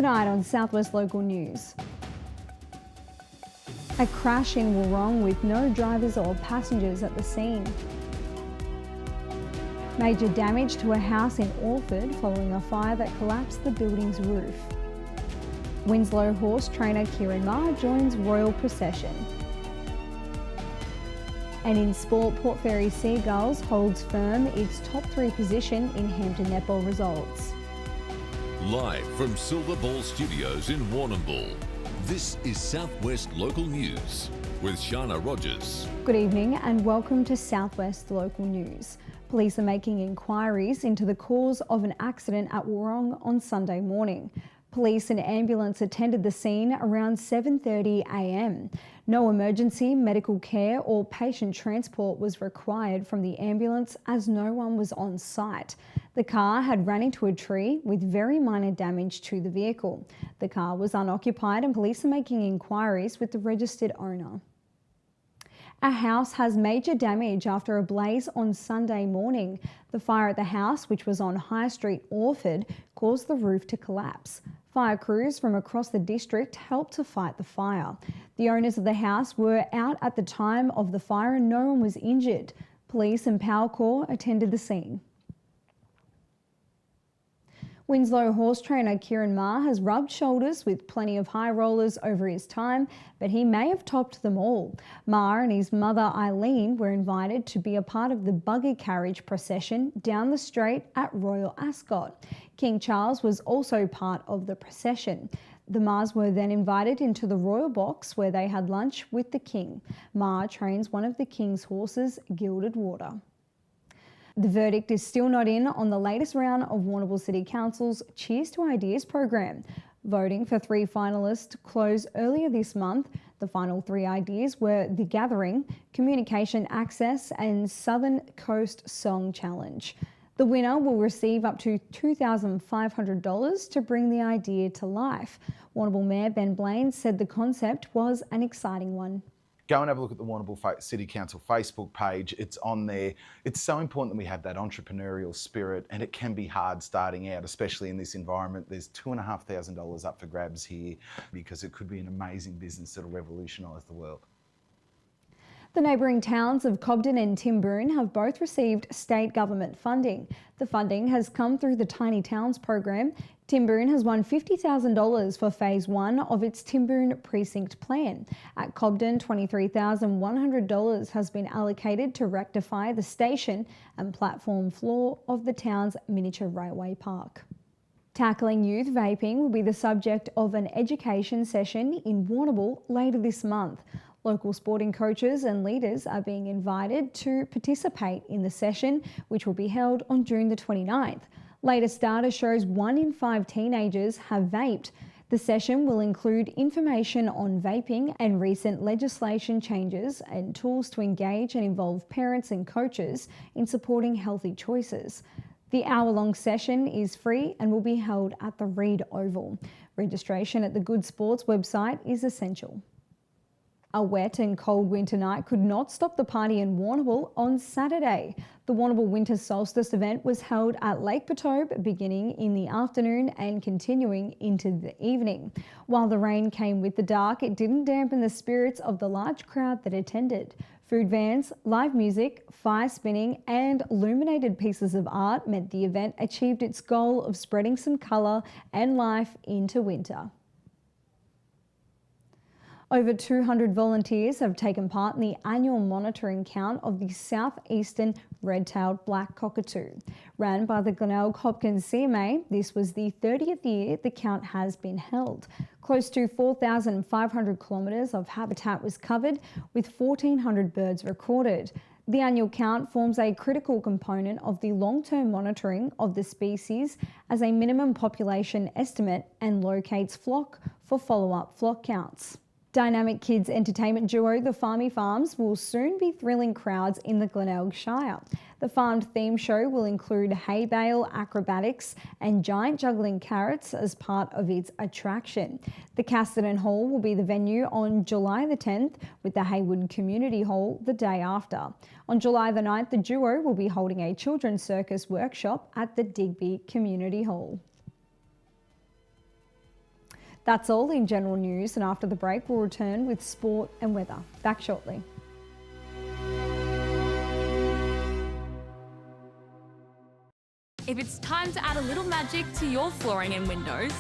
Tonight on Southwest Local News. A crash in Woorong with no drivers or passengers at the scene. Major damage to a house in Orford following a fire that collapsed the building's roof. Winslow horse trainer Kieran Ma joins royal procession. And in sport, Port Fairy Seagulls holds firm its top 3 position in Hampton Netball results. Live from Silver Ball Studios in Warrnambool, this is Southwest Local News with Sharna Rogers. Good evening and welcome to Southwest Local News. Police are making inquiries into the cause of an accident at Woorong on Sunday morning. Police and ambulance attended the scene around 7:30 a.m. No emergency medical care or patient transport was required from the ambulance as no one was on site. The car had run into a tree with very minor damage to the vehicle. The car was unoccupied and police are making inquiries with the registered owner. A house has major damage after a blaze on Sunday morning. The fire at the house, which was on High Street, Orford, caused the roof to collapse. Fire crews from across the district helped to fight the fire. The owners of the house were out at the time of the fire and no one was injured. Police and Power Corps attended the scene. Winslow horse trainer Kieran Ma has rubbed shoulders with plenty of high rollers over his time, but he may have topped them all. Ma and his mother Eileen were invited to be a part of the buggy carriage procession down the straight at Royal Ascot. King Charles was also part of the procession. The Ma's were then invited into the royal box where they had lunch with the King. Ma trains one of the King's horses, Gilded Water. The verdict is still not in on the latest round of Warrnambool City Council's Cheers to Ideas program. Voting for 3 finalists closed earlier this month. The final 3 ideas were The Gathering, Communication Access and Southern Coast Song Challenge. The winner will receive up to $2,500 to bring the idea to life. Warrnambool Mayor Ben Blaine said the concept was an exciting one. Go and have a look at the Warrnambool City Council Facebook page. It's on there. It's so important that we have that entrepreneurial spirit, and it can be hard starting out, especially in this environment. There's $2,500 up for grabs here because it could be an amazing business that'll revolutionise the world. The neighbouring towns of Cobden and Timboon have both received state government funding. The funding has come through the Tiny Towns program. Timboon has won $50,000 for Phase 1 of its Timboon Precinct Plan. At Cobden, $23,100 has been allocated to rectify the station and platform floor of the town's miniature railway park. Tackling youth vaping will be the subject of an education session in Warrnambool later this month. Local sporting coaches and leaders are being invited to participate in the session, which will be held on June the 29th. Latest data shows 1 in 5 teenagers have vaped. The session will include information on vaping and recent legislation changes and tools to engage and involve parents and coaches in supporting healthy choices. The hour-long session is free and will be held at the Reed Oval. Registration at the Good Sports website is essential. A wet and cold winter night could not stop the party in Warrnambool on Saturday. The Warrnambool Winter Solstice event was held at Lake Patobe beginning in the afternoon and continuing into the evening. While the rain came with the dark, it didn't dampen the spirits of the large crowd that attended. Food vans, live music, fire spinning and illuminated pieces of art meant the event achieved its goal of spreading some colour and life into winter. Over 200 volunteers have taken part in the annual monitoring count of the southeastern red-tailed black cockatoo. Ran by the Glenelg Hopkins CMA, this was the 30th year the count has been held. Close to 4,500 kilometres of habitat was covered, with 1,400 birds recorded. The annual count forms a critical component of the long-term monitoring of the species as a minimum population estimate and locates flock for follow-up flock counts. Dynamic kids entertainment duo The Farmy Farms will soon be thrilling crowds in the Glenelg Shire. The farmed theme show will include hay bale acrobatics and giant juggling carrots as part of its attraction. The Casterton Hall will be the venue on July the 10th, with the Haywood Community Hall the day after. On July the 9th, the duo will be holding a children's circus workshop at the Digby Community Hall. That's all in general news, and after the break we'll return with sport and weather. Back shortly. If it's time to add a little magic to your flooring and windows,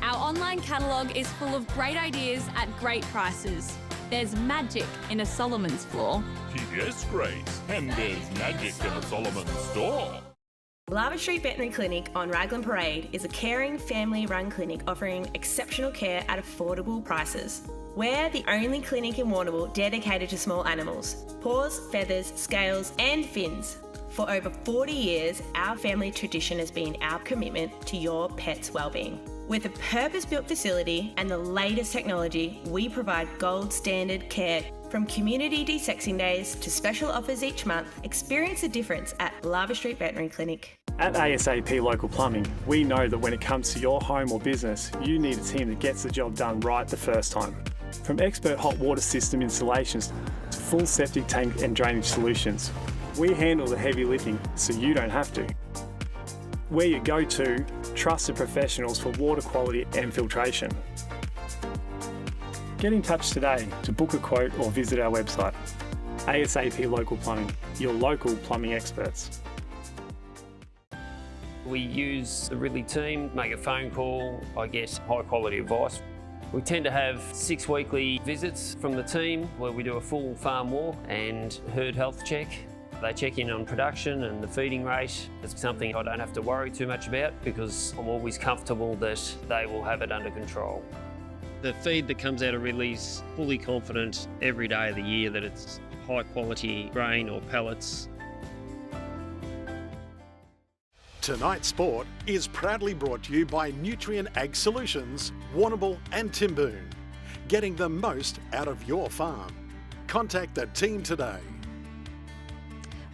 our online catalogue is full of great ideas at great prices. There's magic in a Solomon's floor. Yes, Grace, and there's magic in a Solomon's store. Lava Street Veterinary Clinic on Raglan Parade is a caring, family-run clinic offering exceptional care at affordable prices. We're the only clinic in Warrnambool dedicated to small animals. Paws, feathers, scales and fins. For over 40 years, our family tradition has been our commitment to your pet's wellbeing. With a purpose-built facility and the latest technology, we provide gold standard care. From community de-sexing days to special offers each month, experience the difference at Lava Street Veterinary Clinic. At ASAP Local Plumbing, we know that when it comes to your home or business, you need a team that gets the job done right the first time. From expert hot water system installations to full septic tank and drainage solutions, we handle the heavy lifting so you don't have to. We're your go-to trusted professionals for water quality and filtration. Get in touch today to book a quote or visit our website. ASAP Local Plumbing, your local plumbing experts. We use the Ridley team, make a phone call, I get high quality advice. We tend to have 6 weekly visits from the team where we do a full farm walk and herd health check. They check in on production and the feeding rate. It's something I don't have to worry too much about because I'm always comfortable that they will have it under control. The feed that comes out of Ridley's fully confident every day of the year that it's high quality grain or pellets. Tonight's sport is proudly brought to you by Nutrient Ag Solutions, Warrnambool and Timboon. Getting the most out of your farm. Contact the team today.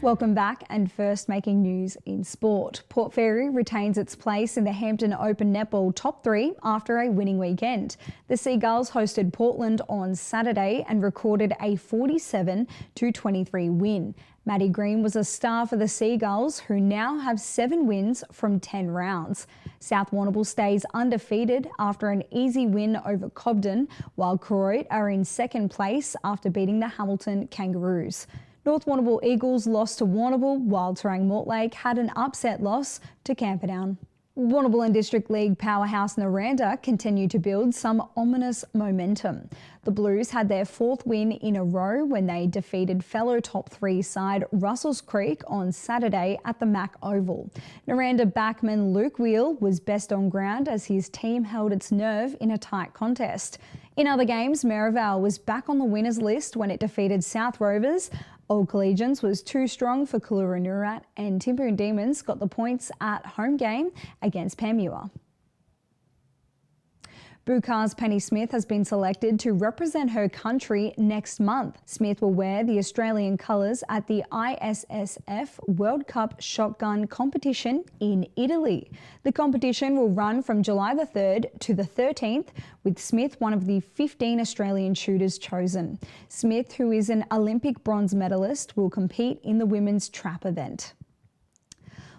Welcome back, and first making news in sport. Port Fairy retains its place in the Hampton Open Netball top 3 after a winning weekend. The Seagulls hosted Portland on Saturday and recorded a 47-23 win. Maddie Green was a star for the Seagulls, who now have 7 wins from 10 rounds. South Warrnambool stays undefeated after an easy win over Cobden, while Koroit are in second place after beating the Hamilton Kangaroos. North Warrnambool Eagles lost to Warrnambool, while Terang Mortlake had an upset loss to Camperdown. Warrnambool and District League powerhouse Naranda continue to build some ominous momentum. The Blues had their 4th win in a row when they defeated fellow top 3 side Russells Creek on Saturday at the Mac Oval. Naranda backman Luke Wheel was best on ground as his team held its nerve in a tight contest. In other games, Merivale was back on the winners list when it defeated South Rovers. Old Collegians was too strong for Cooloora Noorat, and Timboon Demons got the points at home game against Panmure. Bukar's Penny Smith has been selected to represent her country next month. Smith will wear the Australian colours at the ISSF World Cup Shotgun competition in Italy. The competition will run from July the 3rd to the 13th, with Smith one of the 15 Australian shooters chosen. Smith, who is an Olympic bronze medalist, will compete in the women's trap event.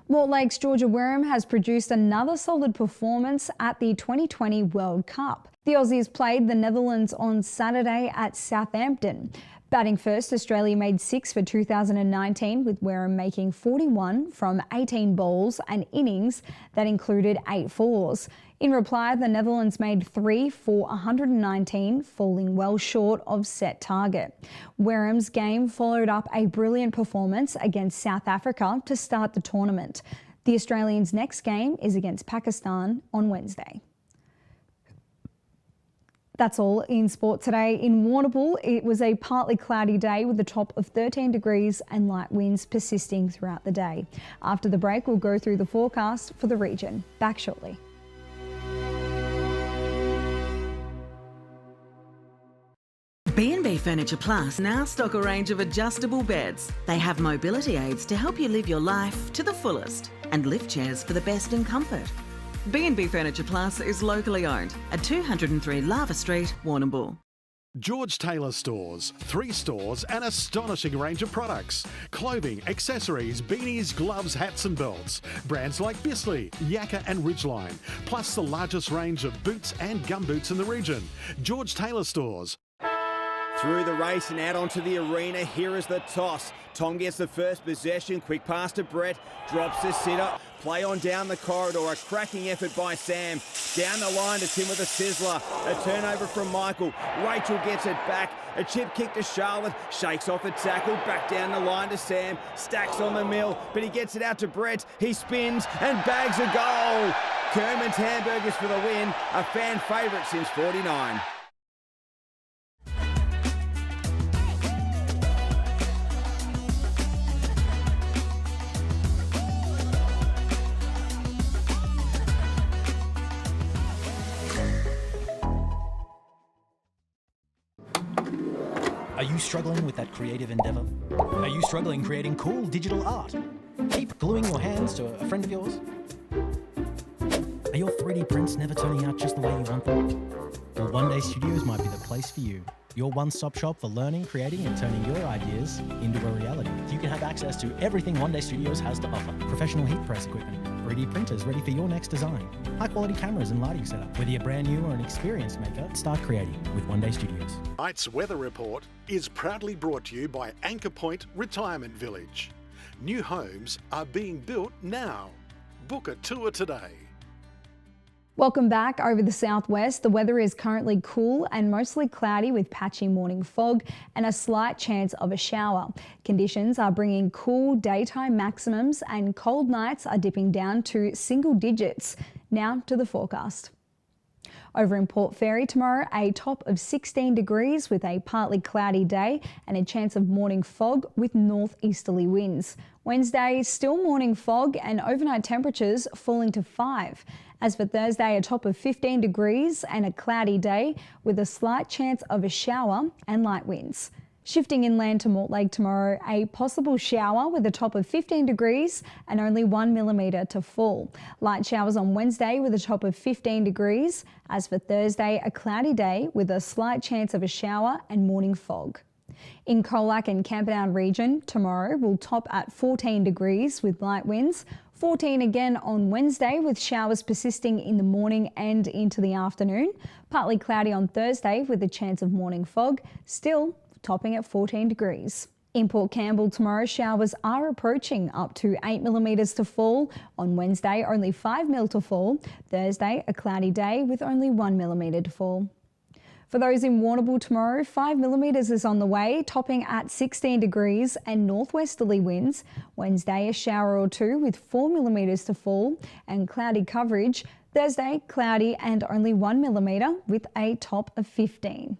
Mortlake's Georgia Wareham has produced another solid performance at the 2020 World Cup. The Aussies played the Netherlands on Saturday at Southampton. Batting first, Australia made 6 for 2019, with Wareham making 41 from 18 bowls and innings that included 8 fours. In reply, the Netherlands made 3 for 119, falling well short of set target. Wareham's game followed up a brilliant performance against South Africa to start the tournament. The Australians' next game is against Pakistan on Wednesday. That's all in sport today. In Warrnambool, it was a partly cloudy day with a top of 13 degrees and light winds persisting throughout the day. After the break, we'll go through the forecast for the region. Back shortly. B&B Furniture Plus now stock a range of adjustable beds. They have mobility aids to help you live your life to the fullest, and lift chairs for the best in comfort. B&B Furniture Plus is locally owned at 203 Lava Street, Warrnambool. George Taylor Stores, 3 stores, an astonishing range of products. Clothing, accessories, beanies, gloves, hats and belts. Brands like Bisley, Yakka and Ridgeline. Plus the largest range of boots and gumboots in the region. George Taylor Stores. Through the race and out onto the arena, here is the toss. Tom gets the first possession, quick pass to Brett, drops the sitter, play on down the corridor, a cracking effort by Sam. Down the line to Tim with a sizzler, a turnover from Michael, Rachel gets it back, a chip kick to Charlotte, shakes off the tackle, back down the line to Sam, stacks on the mill, but he gets it out to Brett, he spins and bags a goal. Kerman's Hamburgers for the win, a fan favourite since 49. Are you struggling with that creative endeavour? Are you struggling creating cool digital art? Keep gluing your hands to a friend of yours? Are your 3D prints never turning out just the way you want them? Well, One Day Studios might be the place for you. Your one-stop shop for learning, creating and turning your ideas into a reality. You can have access to everything One Day Studios has to offer. Professional heat press equipment, 3D printers ready for your next design, high-quality cameras and lighting setup. Whether you're brand new or an experienced maker, start creating with One Day Studios. Tonight's weather report is proudly brought to you by Anchor Point Retirement Village. New homes are being built now. Book a tour today. Welcome back. Over the southwest, the weather is currently cool and mostly cloudy with patchy morning fog and a slight chance of a shower. Conditions are bringing cool daytime maximums and cold nights are dipping down to single digits. Now to the forecast. Over in Port Fairy tomorrow, a top of 16 degrees with a partly cloudy day and a chance of morning fog with northeasterly winds. Wednesday, still morning fog and overnight temperatures falling to 5. As for Thursday, a top of 15 degrees and a cloudy day with a slight chance of a shower and light winds. Shifting inland to Mortlake tomorrow, a possible shower with a top of 15 degrees and only 1 millimetre to fall. Light showers on Wednesday with a top of 15 degrees. As for Thursday, a cloudy day with a slight chance of a shower and morning fog. In Colac and Camperdown region, tomorrow will top at 14 degrees with light winds. 14 again on Wednesday with showers persisting in the morning and into the afternoon. Partly cloudy on Thursday with a chance of morning fog, still topping at 14 degrees. In Port Campbell tomorrow, showers are approaching up to 8 millimetres to fall. On Wednesday, only 5 mil to fall. Thursday, a cloudy day with only 1 millimetre to fall. For those in Warrnambool tomorrow, 5 millimetres is on the way, topping at 16 degrees and northwesterly winds. Wednesday, a shower or two with 4 millimetres to fall and cloudy coverage. Thursday, cloudy and only 1 millimetre with a top of 15.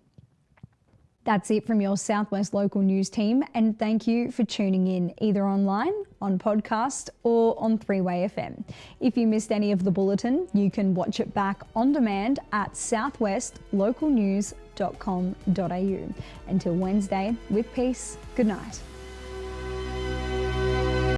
That's it from your Southwest Local News team, and thank you for tuning in either online, on podcast or on 3-Way FM. If you missed any of the bulletin, you can watch it back on demand at southwestlocalnews.com.au. Until Wednesday, with peace, good night.